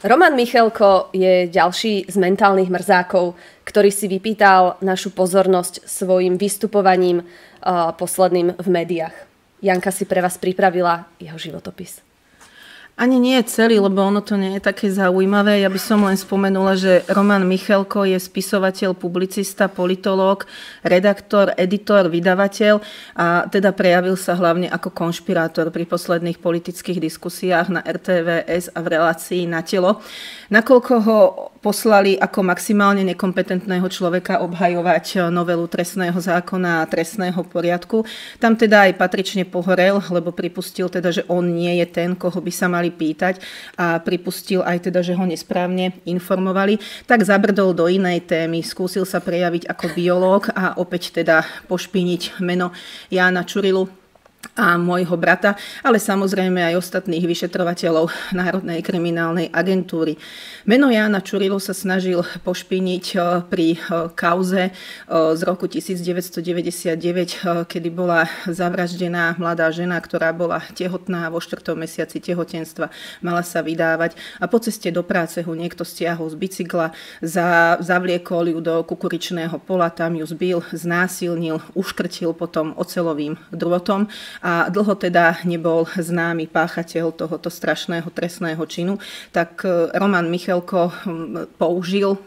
Roman Michelko je ďalší z mentálnych mrzákov, ktorý si vypýtal našu pozornosť svojim vystupovaním posledným v médiách. Janka si pre vás pripravila jeho životopis. Ani nie je celý, lebo ono to nie je také zaujímavé. Ja by som len spomenula, že Roman Michelko je spisovateľ, publicista, politológ, redaktor, editor, vydavateľ a teda prejavil sa hlavne ako konšpirátor pri posledných politických diskusiách na RTVS a v relácii Na telo. Nakoľko ho poslali ako maximálne nekompetentného človeka obhajovať novelu trestného zákona a trestného poriadku, tam teda aj patrične pohorel, lebo pripustil teda, že on nie je ten, koho by sa mali pýtať a pripustil aj teda, že ho nesprávne informovali, tak zabrdol do inej témy. Skúsil sa prejaviť ako biológ a opäť teda pošpiniť meno Jána Čurilu a môjho brata, ale samozrejme aj ostatných vyšetrovateľov Národnej kriminálnej agentúry. Meno Jána Čurilu sa snažil pošpiniť pri kauze z roku 1999, kedy bola zavraždená mladá žena, ktorá bola tehotná vo 4. mesiaci tehotenstva, mala sa vydávať a po ceste do práce ho niekto stiahol z bicykla, zavliekol ju do kukuričného pola, tam ju zbil, znásilnil, uškrtil potom oceľovým drôtom a dlho teda nebol známy páchateľ tohoto strašného trestného činu, tak Roman Michelko použil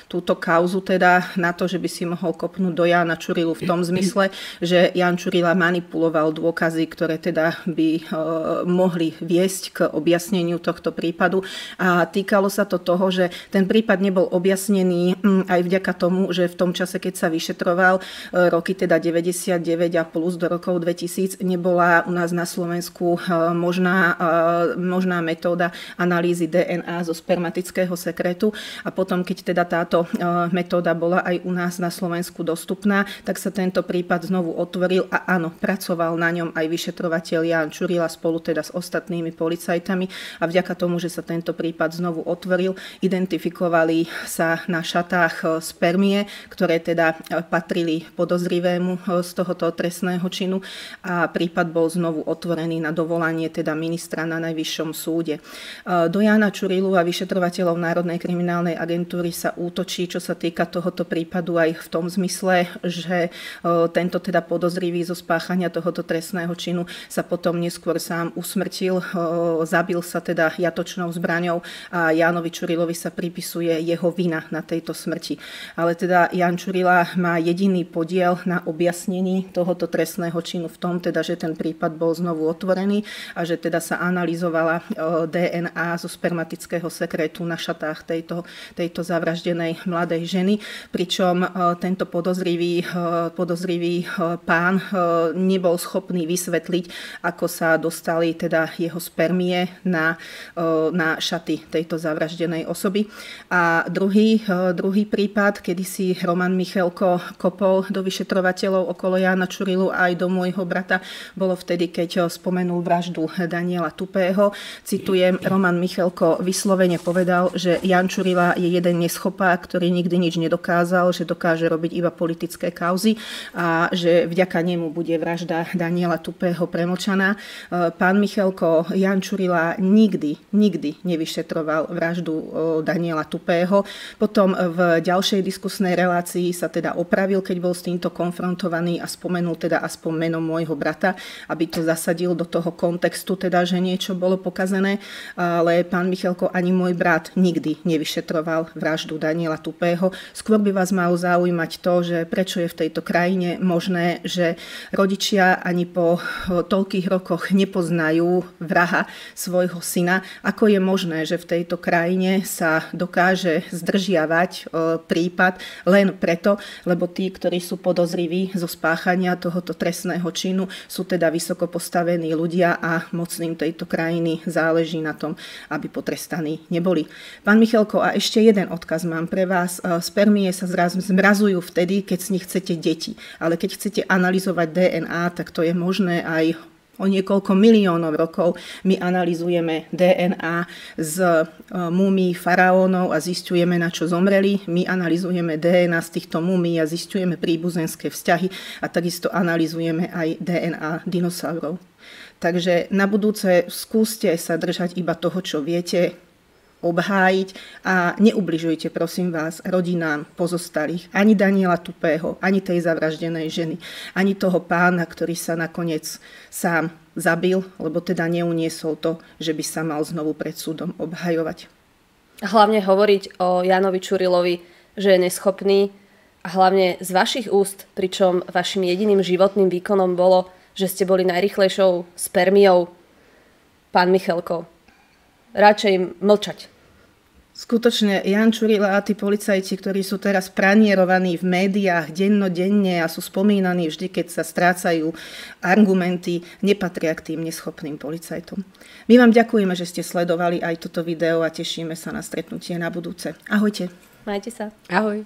túto kauzu teda na to, že by si mohol kopnúť do Jána Čurilu v tom zmysle, že Ján Čurila manipuloval dôkazy, ktoré teda by mohli viesť k objasneniu tohto prípadu. A týkalo sa to toho, že ten prípad nebol objasnený aj vďaka tomu, že v tom čase, keď sa vyšetroval, roky teda 99 a plus do rokov 2000, nebola u nás na Slovensku možná metóda analýzy DNA zo spermatického sekretu a potom keď teda táto metóda bola aj u nás na Slovensku dostupná, tak sa tento prípad znovu otvoril a áno, pracoval na ňom aj vyšetrovateľ Ján Čurila spolu teda s ostatnými policajtami a vďaka tomu, že sa tento prípad znovu otvoril, identifikovali sa na šatách spermie, ktoré teda patrili podozrivému z tohoto trestného činu a prípad bol znovu otvorený na dovolanie teda ministra na Najvyššom súde. Do Jána Čurilu a vyšetrovateľov Národnej kriminálnej agentúry sa útočí, čo sa týka tohoto prípadu aj v tom zmysle, že tento teda podozrivý zo spáchania tohoto trestného činu sa potom neskôr sám usmrtil, zabil sa teda jatočnou zbraňou a Jánovi Čurilovi sa pripisuje jeho vina na tejto smrti. Ale teda Ján Čurila má jediný podiel na objasnení tohoto trestného činu v tom, teda, že ten prípad bol znovu otvorený a že teda sa analyzovala DNA zo spermatického sekretu na šatách tejto zavraždenej mladej ženy, pričom tento podozrivý pán nebol schopný vysvetliť, ako sa dostali teda jeho spermie na šaty tejto zavraždenej osoby. A druhý prípad, kedy si Roman Michelko kopol do vyšetrovateľov okolo Jána Čurilu aj do môjho brata, bolo vtedy, keď spomenul vraždu Daniela Tupého. Citujem, Roman Michelko vyslovene povedal, že Ján Čurila je jeden neschopák, ktorý nikdy nič nedokázal, že dokáže robiť iba politické kauzy a že vďaka nemu bude vražda Daniela Tupého premlčaná. Pán Michelko, Ján Čurila nikdy nevyšetroval vraždu Daniela Tupého. Potom v ďalšej diskusnej relácii sa teda opravil, keď bol s týmto konfrontovaný a spomenul teda aspoň meno môjho brata, aby to zasadil do toho kontextu, teda, že niečo bolo pokazené, ale pán Michelko ani môj brat nikdy nevyšetroval vraždu Daniela Tupého. Skôr by vás malo zaujímať to, že prečo je v tejto krajine možné, že rodičia ani po toľkých rokoch nepoznajú vraha svojho syna. Ako je možné, že v tejto krajine sa dokáže zdržiavať prípad len preto, lebo tí, ktorí sú podozriví zo spáchania tohoto trestného činu, sú teda vysoko postavení ľudia a mocným tejto krajiny záleží na tom, aby potrestaní neboli. Pán Michelko, a ešte jeden odkaz mám pre vás. Spermie sa zmrazujú vtedy, keď z nich chcete deti. Ale keď chcete analyzovať DNA, tak to je možné aj o niekoľko miliónov rokov. My analyzujeme DNA z múmií faraónov a zisťujeme, na čo zomreli. My analyzujeme DNA z týchto múmií a zisťujeme príbuzenské vzťahy a takisto analyzujeme aj DNA dinosaurov. Takže na budúce skúste sa držať iba toho, čo viete. obhájiť a neubližujte, prosím vás, rodinám pozostalých. Ani Daniela Tupého, ani tej zavraždenej ženy, ani toho pána, ktorý sa nakoniec sám zabil, lebo teda neuniesol to, že by sa mal znovu pred súdom obhajovať. A hlavne hovoriť o Jánovi Čurilovi, že je neschopný, a hlavne z vašich úst, pričom vašim jediným životným výkonom bolo, že ste boli najrýchlejšou spermiou. Pán Michelko, radšej mlčať. Skutočne Ján Čurila a tí policajti, ktorí sú teraz pranierovaní v médiách dennodenne a sú spomínaní vždy, keď sa strácajú argumenty, nepatria k tým neschopným policajtom. My vám ďakujeme, že ste sledovali aj toto video a tešíme sa na stretnutie na budúce. Ahojte. Majte sa. Ahoj.